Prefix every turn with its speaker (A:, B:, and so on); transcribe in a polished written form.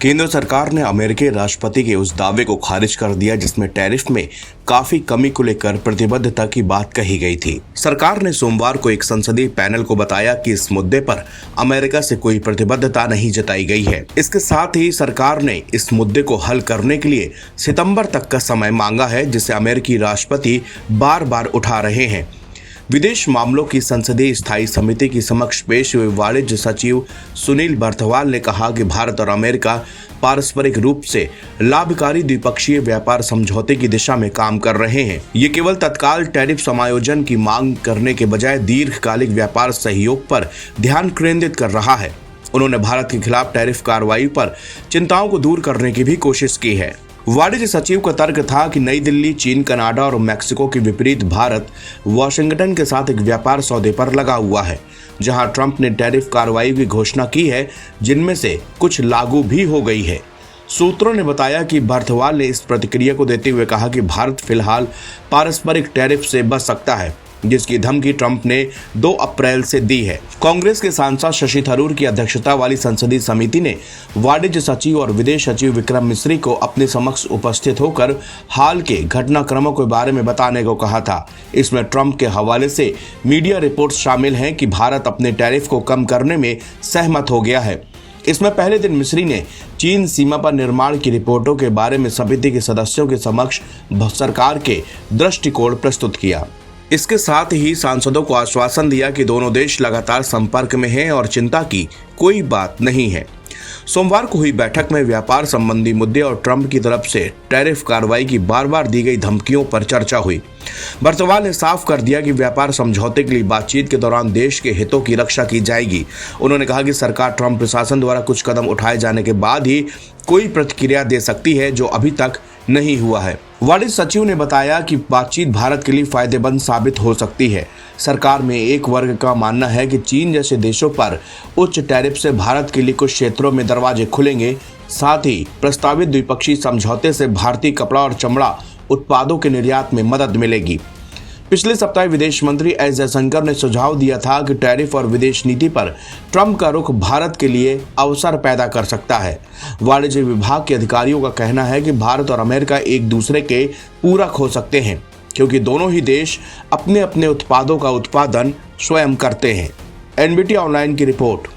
A: केंद्र सरकार ने अमेरिकी राष्ट्रपति के उस दावे को खारिज कर दिया जिसमें टैरिफ में काफी कमी को लेकर प्रतिबद्धता की बात कही गई थी। सरकार ने सोमवार को एक संसदीय पैनल को बताया कि इस मुद्दे पर अमेरिका से कोई प्रतिबद्धता नहीं जताई गई है। इसके साथ ही सरकार ने इस मुद्दे को हल करने के लिए सितंबर तक का समय मांगा है, जिसे अमेरिकी राष्ट्रपति बार बार उठा रहे हैं। विदेश मामलों की संसदीय स्थायी समिति की समक्ष पेश हुए वाणिज्य सचिव सुनील बर्थवाल ने कहा कि भारत और अमेरिका पारस्परिक रूप से लाभकारी द्विपक्षीय व्यापार समझौते की दिशा में काम कर रहे हैं। ये केवल तत्काल टैरिफ समायोजन की मांग करने के बजाय दीर्घकालिक व्यापार सहयोग पर ध्यान केंद्रित कर रहा है। उन्होंने भारत के खिलाफ टैरिफ कार्रवाई पर चिंताओं को दूर करने की भी कोशिश की है। वाणिज्य सचिव का तर्क था कि नई दिल्ली, चीन, कनाडा और मैक्सिको के विपरीत भारत वाशिंगटन के साथ एक व्यापार सौदे पर लगा हुआ है, जहां ट्रंप ने टैरिफ कार्रवाई की घोषणा की है, जिनमें से कुछ लागू भी हो गई है। सूत्रों ने बताया कि बर्थवाल ने इस प्रतिक्रिया को देते हुए कहा कि भारत फिलहाल पारस्परिक टैरिफ से बच सकता है, जिसकी धमकी ट्रंप ने 2 अप्रैल से दी है। कांग्रेस के सांसद शशि थरूर की अध्यक्षता वाली संसदीय समिति ने वाणिज्य सचिव और विदेश सचिव विक्रम मिस्री को अपने समक्ष उपस्थित होकर हाल के घटनाक्रमों के बारे में बताने को कहा था। इसमें ट्रंप के हवाले से मीडिया रिपोर्ट्स शामिल हैं कि भारत अपने टैरिफ को कम करने में सहमत हो गया है। इसमें पहले दिन मिस्री ने चीन सीमा पर निर्माण की रिपोर्टों के बारे में समिति के सदस्यों के समक्ष सरकार के दृष्टिकोण प्रस्तुत किया। इसके साथ ही सांसदों को आश्वासन दिया कि दोनों देश लगातार संपर्क में हैं और चिंता की कोई बात नहीं है। सोमवार को हुई बैठक में व्यापार संबंधी मुद्दे और ट्रंप की तरफ से टैरिफ कार्रवाई की बार बार दी गई धमकियों पर चर्चा हुई। बर्थवाल ने साफ कर दिया कि व्यापार समझौते के लिए बातचीत के दौरान देश के हितों की रक्षा की जाएगी। उन्होंने कहा कि सरकार ट्रंप प्रशासन द्वारा कुछ कदम उठाए जाने के बाद ही कोई प्रतिक्रिया दे सकती है, जो अभी तक नहीं हुआ है। वाणिज्य सचिव ने बताया कि बातचीत भारत के लिए फायदेमंद साबित हो सकती है। सरकार में एक वर्ग का मानना है कि चीन जैसे देशों पर उच्च टैरिफ से भारत के लिए कुछ क्षेत्रों में दरवाजे खुलेंगे। साथ ही प्रस्तावित द्विपक्षीय समझौते से भारतीय कपड़ा और चमड़ा उत्पादों के निर्यात में मदद मिलेगी। पिछले सप्ताह विदेश मंत्री एस जयशंकर ने सुझाव दिया था कि टैरिफ और विदेश नीति पर ट्रंप का रुख भारत के लिए अवसर पैदा कर सकता है। वाणिज्य विभाग के अधिकारियों का कहना है कि भारत और अमेरिका एक दूसरे के पूरक हो सकते हैं, क्योंकि दोनों ही देश अपने अपने उत्पादों का उत्पादन स्वयं करते हैं। एनबीटी ऑनलाइन की रिपोर्ट।